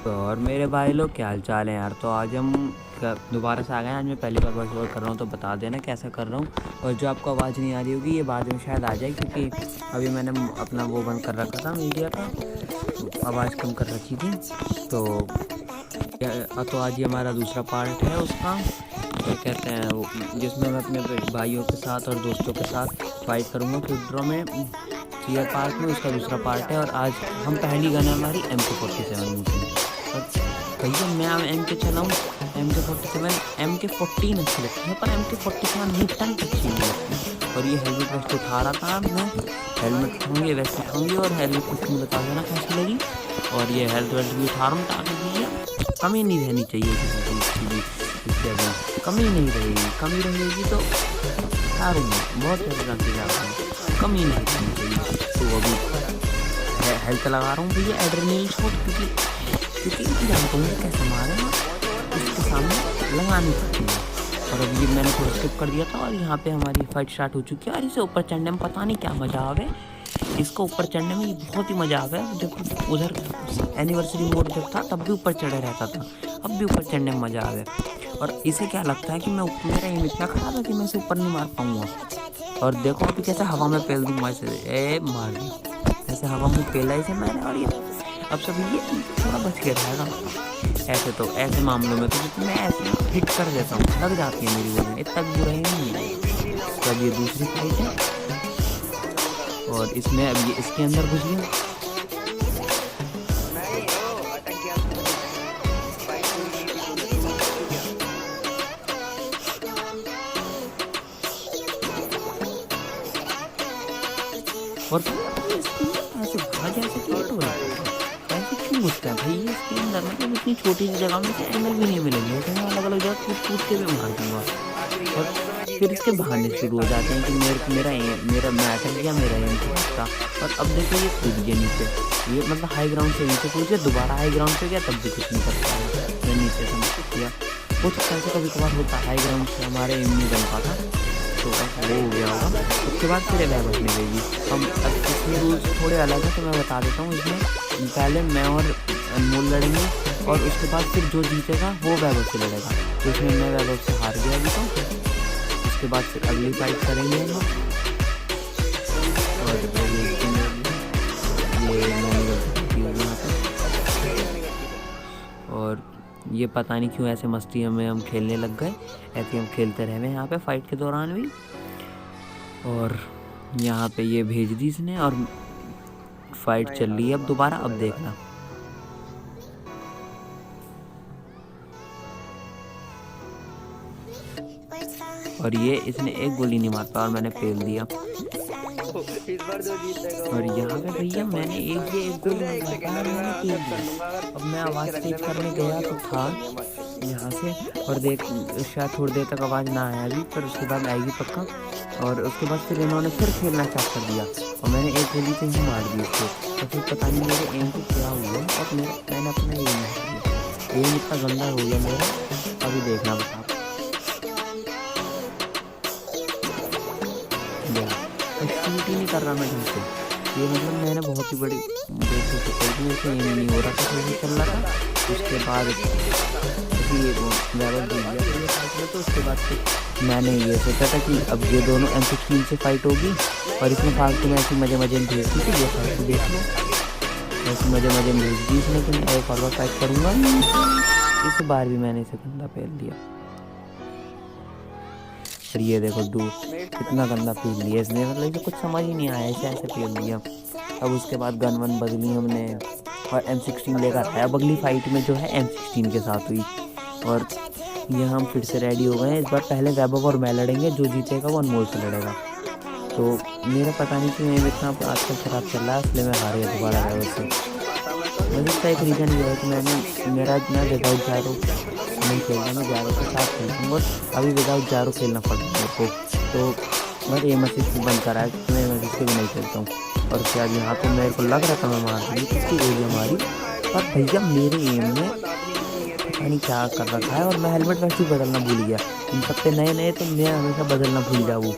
और मेरे भाई लोग क्या हाल चाल है यार। तो आज हम दोबारा से आ गए हैं। आज मैं पहली बार वॉइस ओवर कर रहा हूँ, तो बता देना कैसा कर रहा हूँ। और जो आपको आवाज़ नहीं आ रही होगी ये बाद में शायद आ जाए, क्योंकि अभी मैंने अपना वो बंद कर रखा था मीडिया का, तो आवाज़ कम कर रखी थी। तो आज ये हमारा दूसरा पार्ट है उसका, क्या कहते हैं वो, जिसमें मैं अपने भाइयों के साथ और दोस्तों के साथ फाइट करूँगा क्विक में सीआर पार्क में। उसका दूसरा पार्ट है। और आज हम पहली गन है हमारी MK47। और भैया मैं MK चलाऊँ, MK47 MK14 अच्छी लगती है, पर MK47 नहीं टंक अच्छी नहीं लगती। और ये हेलमेट वेस्ट उठा रहा था मैं, हेलमेट उठाऊँगी वेस्ट उठाऊँगी, और हेलमेट कुछ नहीं बता देना कैसी लगी। और ये हेल्थ वेस्ट भी उठा रहा हूँ ताकि भैया कमी नहीं रहनी चाहिए किसी चीज़ की, इसकी अगर कमी नहीं रहेगी, कमी रहेगी तो हारूंगा बहुत ज़्यादा चांसेस, कमी नहीं रहनी चाहिए। तो अभी हेल्थ लगा रहा हूँ भैया एड्रेनलिन शॉट, क्योंकि जानता हूँ कैसे मारे उसके सामने लगानी पड़ती है। और अभी मैंने थोड़ा स्किप कर दिया था, और यहाँ पे हमारी फाइट स्टार्ट हो चुकी है। और इसे ऊपर चढ़ने में पता नहीं क्या मज़ा आवे, इसको ऊपर चढ़ने में बहुत ही मज़ा आ गया। देखो उधर एनिवर्सरी मोड जब था तब भी ऊपर चढ़े रहता था, अब भी ऊपर चढ़ने में मज़ा आ गया। और इसे क्या लगता है कि मेरा एम इतना खराब है कि मैं इसे ऊपर नहीं मार पाऊँगा। और देखो अभी कैसे हवा में पेल दूँगा इसे, मार दी ऐसे हवा में पेला इसे मैंने। और ये अब सब ये थोड़ा बच के रहेगा। ऐसे मामलों में तो मैं ऐसे हिट कर देता हूँ, लग जाती है मेरी वजह, इतना बुरा ही नहीं है। तब ये दूसरी फाइट है, और इसमें अब ये इसके अंदर घुस गया। और ऐसे भाग ऐसे क्यों हो रहा है, ऐसे क्यों घुसता है भाई इसके अंदर। मतलब इतनी छोटी सी जगह में से एंगल भी नहीं मिलेंगे, तो मैं अलग अलग जगह कूद के भी मार दूंगा। और फिर इसके बहाने शुरू हो जाते हैं कि मेरा मैटर किया, मेरा एम था। और अब देखो ये कूद गया नीचे, ये मतलब हाई ग्राउंड से नीचे कूद गया, दोबारा हाई ग्राउंड पे गया, तब भी कुछ नहीं कर पाया। मैं नीचे समझ गया, कुछ ऐसे कभी कभार होता है हाई ग्राउंड से हमारे एम नहीं बन पाता, तो वो हो गया होगा। उसके बाद फिर वह बचने देगी। हम इसमें रूल्स थोड़े अलग हैं, तो मैं बता देता हूँ। इसमें पहले मैं और अनमोल लड़ेंगे, और उसके बाद फिर जो जीतेगा वो वैभव से लड़ेगा। तो इसमें मैं वैभव से हार गया अभी तो। उसके बाद फिर अगली फाइट करेंगे हम लोग। और और ये पता नहीं क्यों ऐसे मस्ती में हम खेलने लग गए, ऐसे हम खेलते रहे यहाँ पे फाइट के दौरान भी। और यहाँ पे ये भेज दी इसने, और फाइट चल रही है अब दोबारा। अब देखना, और ये इसने एक गोली नहीं मार पाया और मैंने फेल दिया। और यहाँ पे भैया मैंने एक गोली मारा, मैंने फेल दिया। अब मैं आवाज़ तेज करने गया तो था यहाँ से, और देख शायद थोड़ी देर तक आवाज़ ना आया अभी, पर उसके बाद आएगी पक्का। और उसके बाद फिर इन्होंने फिर खेलना स्टार्ट कर दिया, और मैंने एक गोली से ही मार दी उसको। तो फिर पता नहीं मेरे एम को क्या हुआ, और मैंने अपना एम इतना गंदा हो गया मेरा। अभी देखना बता, शूट ही नहीं कर रहा मैं ढंग से। ये मतलब मैंने बहुत ही बड़ी देखो तो कोई से एम नहीं हो रहा था, सही चल रहा था। उसके बाद लेवल दे दिया, तो उसके बाद फिर मैंने ये सोचा था कि अब ये दोनों M16 से फाइट होगी, और इसमें फालतू में ऐसी मज़े में भेज दी थी। ये फालतू देख लो, ऐसी मज़े में भेज दी इसने कि मैं एक और बार फाइट करूँगा। इस बार भी मैंने इसे गंदा फेल दिया। फिर ये देखो कितना गंदा फेल दिया इसने, मतलब कुछ समझ ही नहीं आया, ऐसे फेल दिया। अब उसके बाद गन वन बदली हमने, और M16 लेकर आया। अब अगली फाइट में जो है M16 के साथ हुई, और ये हम फिर से रेडी हो गए। इस बार पहले वैभव और मैं लड़ेंगे, जो जीतेगा वो अनमोल से लड़ेगा। तो मेरा पता नहीं कि मैं इतना आजकल खराब चल रहा है, इसलिए मैं हार गया दोबारा वैभव से। मुझे इसका एक रीज़न ये है कि मेरा इतना विदाउट जारो नहीं खेलना, मैं जारो के साथ खेलता हूँ, और अभी विदाउट जारो खेलना पड़ता है मेरे को। तो मैं एम असिस्ट बंद करा है, क्योंकि मैं एम असिस्ट भी नहीं खेलता हूँ। और क्या यहाँ पे मेरे को लग रहा था मैं मार दूँगी किसकी गोली हमारी, पर भैया मेरे एम में पता नहीं क्या कर रखा है। और मैं हेलमेट वैसे ही बदलना भूल गया, इन सबसे नए तो मैं हमेशा बदलना भूल जाऊँ।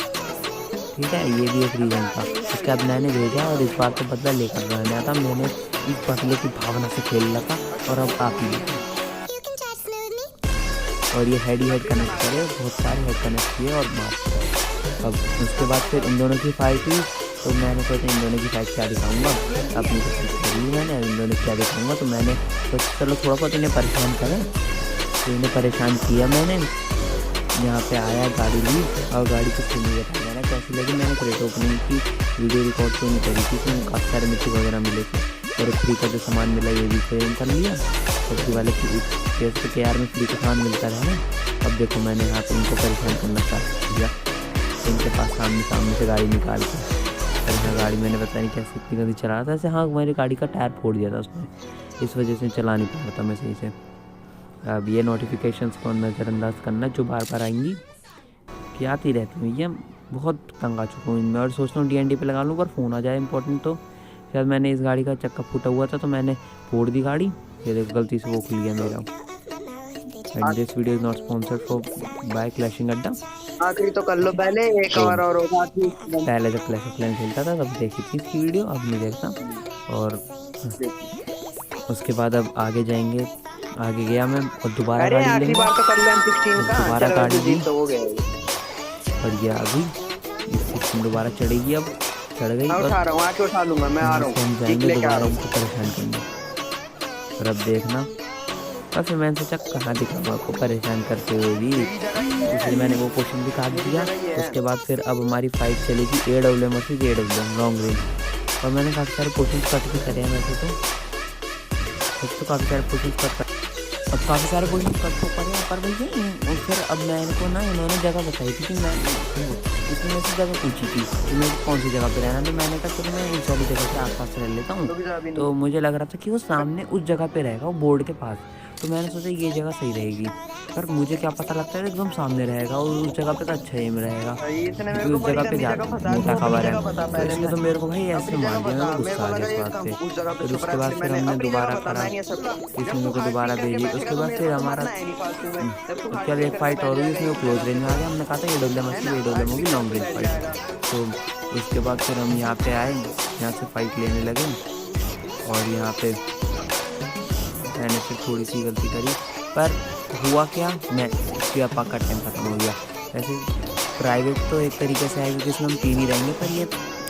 ठीक है, ये भी एक रीज़न था। उसके बाद मैंने भेजा, और इस बार तो बदला लेकर रहने था। मैंने इस बदले की भावना से खेल रहा था, और अब आप ही देखो। और ये हेड ही हेड कनेक्ट करे, बहुत सारे हेड कनेक्ट किए और मार। अब उसके बाद फिर इन दोनों की फाइट हुई, तो मैंने सोचा इन दोनों की फाइट क्या दिखाऊंगा। अपनी तो फाइट करी मैंने, इन दोनों क्या दिखाऊंगा, तो मैंने सोचा चलो थोड़ा बहुत इन्हें परेशान करें। तो इन्हें परेशान किया मैंने। यहाँ पे आया, गाड़ी ली और गाड़ी को फिर नहीं बताया मैंने कैसी लगी। मैंने क्रेट ओपनिंग की वीडियो रिकॉर्ड तो नहीं करी थी, इसमें काफ़ी सारे मिट्टी वगैरह मिले थे और फ्री का जो सामान मिला ये भी फ्रेम कर लिया। सब्जी वाले की जैसे कि यार में फ्री का सामान मिलता रहा ना। अब देखो मैंने यहाँ पे इनको परेशान करना स्टार्ट किया, इनके पास सामने से गाड़ी निकाल के। और यहाँ गाड़ी मैंने पता नहीं कैसे इतनी गंदी चला रहा था ऐसे। हाँ, मेरी गाड़ी का टायर फोड़ दिया था उसने, इस वजह से चला नहीं पा रहा था मैं सही से। अब ये नोटिफिकेशंस को नज़रअंदाज करना जो बार बार आएंगी कि आती रहती हैं, ये बहुत तंग आ चुका हूँ इनमें। और सोचता हूँ DND पे लगा लूँ, पर फ़ोन आ जाए इंपॉर्टेंट। तो शायद मैंने इस गाड़ी का चक्का फूटा हुआ था तो मैंने फोड़ दी गाड़ी। ये देखो गलती से वो खुल गया मेरा। And this video is not sponsored for by clashing Adda. आखिरी तो कर लो पहले, एक और होगा। पहले जब क्लैश ऑफ क्लैंस खेलता था तब देखी थी इसकी वीडियो, अब नहीं देखता। और उसके बाद अब आगे जाएंगे, आगे गया मैं और दोबारा गाड़ी लेंगे, दोबारा गाड़ी ली और ये अभी 16 दोबारा चढ़ेगी। अब चढ़ गई और उठा लूंगा मैं, आ रहा हूं। हम जाएंगे दोबारा उनको परेशान करने। और अब देखना, और फिर मैंने सोचा कहाँ दिखाऊंगा आपको परेशान करते हुए भी, इसलिए मैंने वो पोर्शन भी काट दिया। उसके बाद फिर अब हमारी फाइट चलेगी AWM और AWM लॉन्ग रेंज। और मैंने काफ़ी सारे पोर्शन कट भी करे हैं वैसे तो काफ़ी सारे पोर्शन कट अब काफ़ी सारे पोर्शन कट तो करे हैं। पर भैया और फिर अब मैंने को ना इन्होंने जगह बताई थी कि मैं इसमें से जगह पूछी थी कि मैं कौन सी जगह पे रहना। तो मैंने कहा चलो मैं इस वाली जगह के आसपास रह लेता हूँ। तो मुझे लग रहा था कि वो सामने उस जगह पे रहेगा, वो बोर्ड के पास। तो मैंने सोचा ये जगह सही रहेगी, पर मुझे क्या पता लगता है एकदम सामने रहेगा और उस जगह पे तो अच्छा एम रहेगा, क्योंकि उस जगह पे ज़्यादा मोटा खबर है। तो इसलिए तो मेरे को भाई ऐसे मार दिया, मेरे को गुस्सा आ गया इस बात से। फिर उसके बाद फिर हमने दोबारा करा, इसने मेरे को दोबारा भेजी। उसके बाद फिर हमारा क्या एक फाइट और हुई, उसमें क्लोज रेंज में आ गया। हमने कहा था AWM होगी लॉन्ग रेंज फाइट। तो उसके बाद फिर हम यहाँ पे आए, यहाँ से फाइट लेने लगे। और यहाँ पे मैंने फिर थोड़ी सी गलती करी, पर हुआ क्या, मैं अपा का टाइम ख़त्म हो गया। वैसे प्राइवेट तो एक तरीके से है क्योंकि इसमें हम 3 ही रहेंगे, पर ये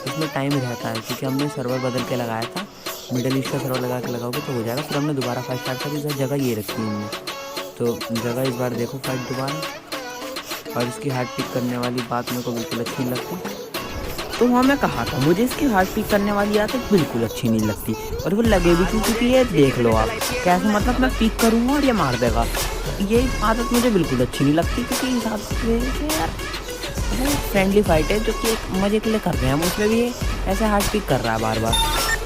इसमें टाइम रहता है क्योंकि हमने सर्वर बदल के लगाया था। मिडल ईस्ट का सर्वर लगा के लगाओगे तो हो जाएगा। फिर हमने दोबारा फाइट स्टार्ट करी, जगह ये रखी हमने। तो जगह इस बार देखो फाइट दोबारा। और इसकी हार्ट पिक करने वाली बात मेरे को बिल्कुल अच्छी नहीं लगती। तो वहाँ मैं कहा था मुझे इसकी हार्ट पिक करने वाली आदत बिल्कुल अच्छी नहीं लगती, और वो लगे भी क्योंकि ये देख लो आप कैसे, मतलब मैं पिक करूँगा और ये मार देगा। ये आदत मुझे बिल्कुल अच्छी नहीं लगती क्योंकि हिसाब से यार फ्रेंडली फाइट है जो कि एक मज़े के लिए कर रहे हैं हम, उसमें भी ऐसे हार्ट पिक कर रहा है बार बार,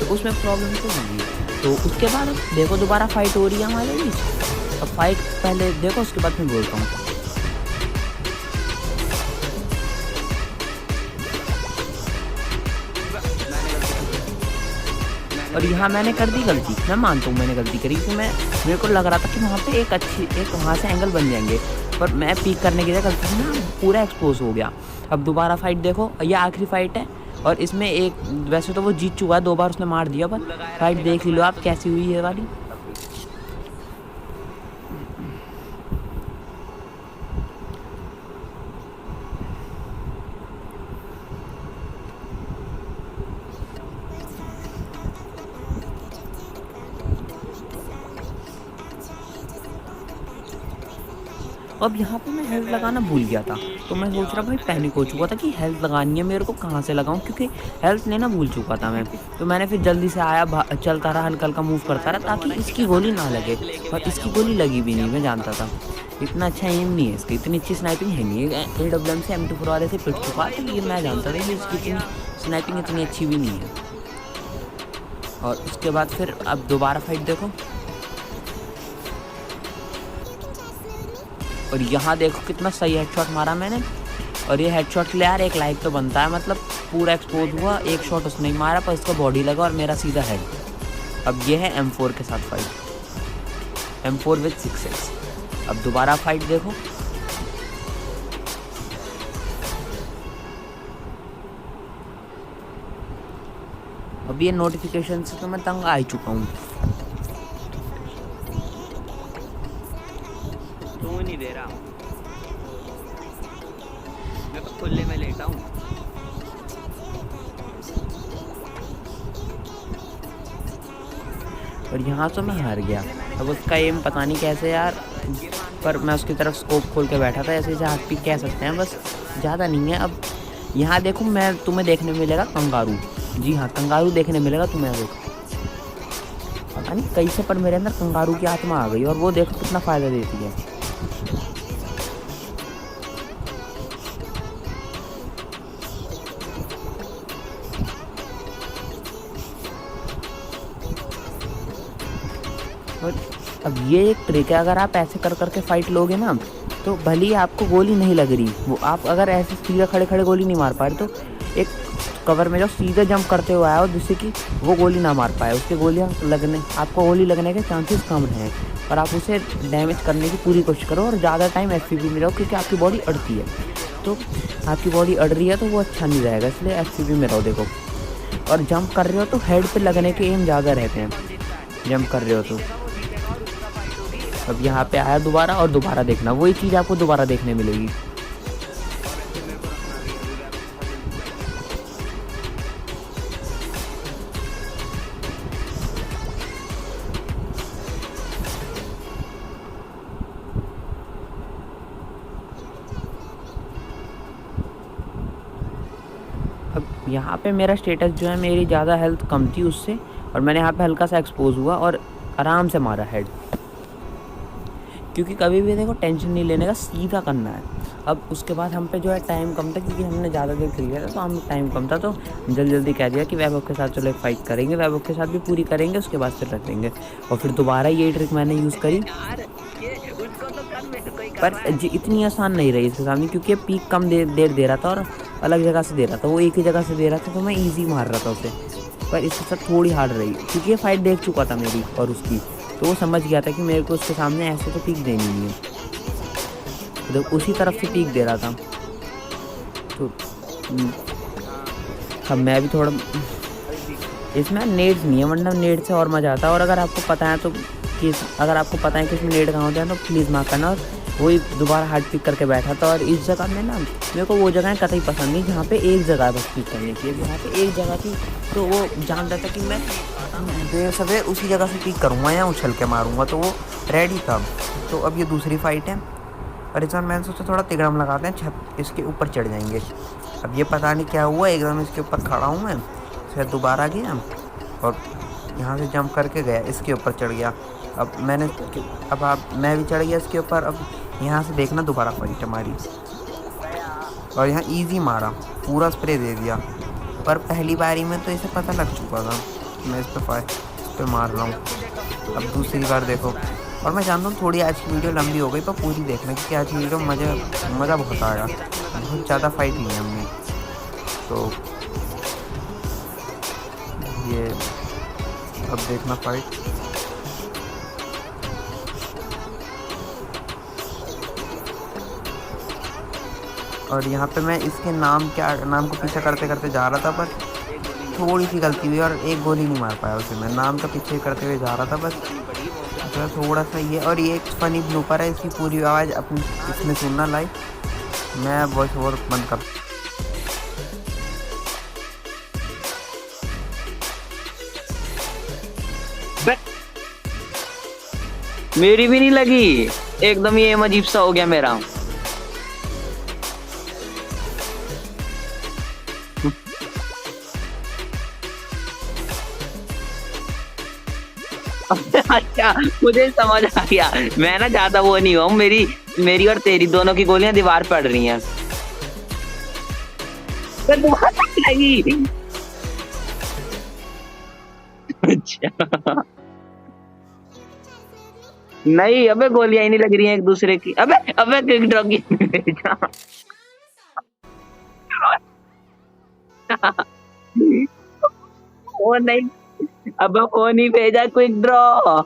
तो उसमें प्रॉब्लम तो होगी। तो उसके बाद देखो दोबारा फाइट हो रही है हमारे बीच। अब फाइट पहले देखो, उसके बाद मैं बोलता हूँ। और यहाँ मैंने कर दी गलती, मैं मानता हूँ मैंने गलती करी, क्योंकि मेरे को लग रहा था कि वहाँ पे एक वहाँ से एंगल बन जाएंगे, पर मैं पीक करने की जगह गलती ना पूरा एक्सपोज हो गया। अब दोबारा फाइट देखो, ये आखिरी फाइट है और इसमें एक वैसे तो वो जीत चुका है, 2 बार उसने मार दिया, पर फाइट देख लो आप कैसी हुई है वाली। अब यहाँ पे मैं हेल्थ लगाना भूल गया था, तो मैं सोच रहा भाई पैनिक हो चुका था कि हेल्थ लगानी है मेरे को, कहाँ से लगाऊं, क्योंकि हेल्थ लेना भूल चुका था मैं। तो मैंने फिर जल्दी से आया, चलता रहा, हल्का हल्का मूव करता रहा ताकि इसकी गोली ना लगे, और इसकी गोली लगी भी नहीं। मैं जानता था इतना अच्छा एम नहीं है इसकी, इतनी अच्छी स्नाइपिंग है नहीं। AWM से M24 वाले से पिट चुका, तो ये मैं जानता था कि इसकी इतनी स्नाइपिंग इतनी अच्छी भी नहीं है। और उसके बाद फिर अब दोबारा फाइट देखो, और यहाँ देखो कितना सही हेडशॉट मारा मैंने। और ये हेडशॉट के लिए यार 1 लाइक तो बनता है, मतलब पूरा एक्सपोज हुआ, एक शॉट उसने नहीं मारा पर इसका बॉडी लगा और मेरा सीधा हेड। अब ये है M4 के साथ फाइट, M4 विद 6x। अब दोबारा फाइट देखो, अब ये नोटिफिकेशन से तो मैं तंग आ ही चुका हूँ। तू नहीं दे रहा, मैं तो खुले में लेटा हूँ। और यहाँ तो मैं हार गया। अब उसका एम पता नहीं कैसे यार, पर मैं उसकी तरफ स्कोप खोल के बैठा था, ऐसे हाथ पीक कह सकते हैं, बस ज़्यादा नहीं है। अब यहाँ देखो, मैं तुम्हें देखने मिलेगा कंगारू। जी हाँ, कंगारू देखने मिलेगा तुम्हें। देखो पता नहीं कैसे, पर मेरे अंदर कंगारू की आत्मा आ गई, और वो देखो कितना फ़ायदा देती है। और अब ये एक ट्रिक है, अगर आप ऐसे कर करके फाइट लोगे ना, तो भले ही आपको गोली नहीं लग रही, वो आप अगर ऐसे सीधे खड़े खड़े गोली नहीं मार पा रहे, तो एक कवर में जो सीधे जंप करते हुए आया हो, जिससे कि वो गोली ना मार पाए, उसके गोलियां लगने, आपको गोली लगने के चांसेस कम हैं, और आप उसे डैमेज करने की पूरी कोशिश करो, और ज़्यादा टाइम एफपीवी में रहो, क्योंकि आपकी बॉडी अड़ती है। तो आपकी बॉडी अड़ रही है तो वो अच्छा नहीं रहेगा, इसलिए एफपीवी में रहो। देखो, और जंप कर रहे हो तो हेड पे लगने के एम ज़्यादा रहते हैं, जंप कर रहे हो तो। अब यहाँ पे आया दोबारा, और दोबारा देखना, वही चीज़ आपको दोबारा देखने मिलेगी। अब यहाँ पे मेरा स्टेटस जो है, मेरी ज़्यादा हेल्थ कम थी उससे, और मैंने यहाँ पे हल्का सा एक्सपोज हुआ और आराम से मारा हेड। क्योंकि कभी भी देखो टेंशन नहीं लेने का, सीधा करना है। अब उसके बाद हम पे जो है टाइम कम था, क्योंकि हमने ज़्यादा देर खेल लिया था, तो हम टाइम कम था, तो जल्दी जल्दी कह दिया कि वैभव के साथ चलो एक फाइट करेंगे, वैभव के साथ भी पूरी करेंगे, उसके बाद फिर रख देंगे। और फिर दोबारा ये ट्रिक मैंने यूज़ करी, पर इतनी आसान नहीं रही इसके सामने, क्योंकि पीक कम देर दे रहा था और अलग जगह से दे रहा था, वो एक ही जगह से दे रहा था, तो मैं ईजी मार रहा था उसे। पर इसके साथ थोड़ी हार्ड रही, क्योंकि ये फाइट देख चुका था मेरी और उसकी, तो वो समझ गया था कि मेरे को उसके सामने ऐसे तो पीक देनी नहीं है, तो उसी तरफ से पीक दे रहा था। तो अब मैं भी थोड़ा, इसमें नेड्स नहीं है, वरना नेड से और मज़ा आता है। और अगर आपको पता है तो अगर आपको पता है कि इसमें नेड कहाँ होते हैं, तो प्लीज़ माफ करना। और वही दोबारा हार्ड पिक करके बैठा था, और इस जगह में ना, मेरे को वो जगह कतई पसंद नहीं जहाँ पे एक जगह बस पिक करनी चाहिए। जहाँ पे एक जगह थी, तो वो जान रहा था कि मैं देर सवेर उसी जगह से पिक करूँगा या उछल के मारूँगा, तो वो रेडी था। तो अब ये दूसरी फाइट है, और इस बार मैंने सोचा थोड़ा तिगड़म लगाते हैं, छत इसके ऊपर चढ़ जाएंगे। अब ये पता नहीं क्या हुआ, एकदम इसके ऊपर खड़ा हूँ मैं, फिर दोबारा गया और यहाँ से जंप करके गया, इसके ऊपर चढ़ गया। अब मैं भी चढ़ गया इसके ऊपर। अब यहाँ से देखना, दोबारा फाइट हमारी, और यहाँ इजी मारा, पूरा स्प्रे दे दिया। पर पहली बारी में तो इसे पता लग चुका था कि मैं इस पर मार रहा हूँ। अब दूसरी बार देखो, और मैं जानता हूँ थोड़ी आज की वीडियो लंबी हो गई, पर पूरी देखना, क्योंकि आज की वीडियो मज़ा बहुत आया, बहुत ज़्यादा फाइट ली है हमने। तो ये अब देखना फाइट। और यहाँ पे मैं इसके नाम को पीछे करते करते जा रहा था, पर थोड़ी सी गलती हुई और एक गोली नहीं मार पाया उसे। मैं नाम का पीछे करते हुए जा रहा था, बस जो थोड़ा सा ये। और ये एक फनी ब्लूपर है, इसकी पूरी आवाज़ अपनी इसमें सुनना लाइव। मैं वॉइस ओवर बंद कर, मेरी भी नहीं लगी, एकदम ये अजीब सा हो गया मेरा। अच्छा, मुझे समझ आ गया, मैं ना ज्यादा वो नहीं हूँ, मेरी और तेरी दोनों की गोलियां दीवार पड़ रही हैं। लगी। अच्छा नहीं, अबे गोलियां ही नहीं लग रही हैं एक दूसरे की। अबे क्विक ड्रॉ की वो नहीं, अब वो नहीं भेजा क्विक ड्रॉ।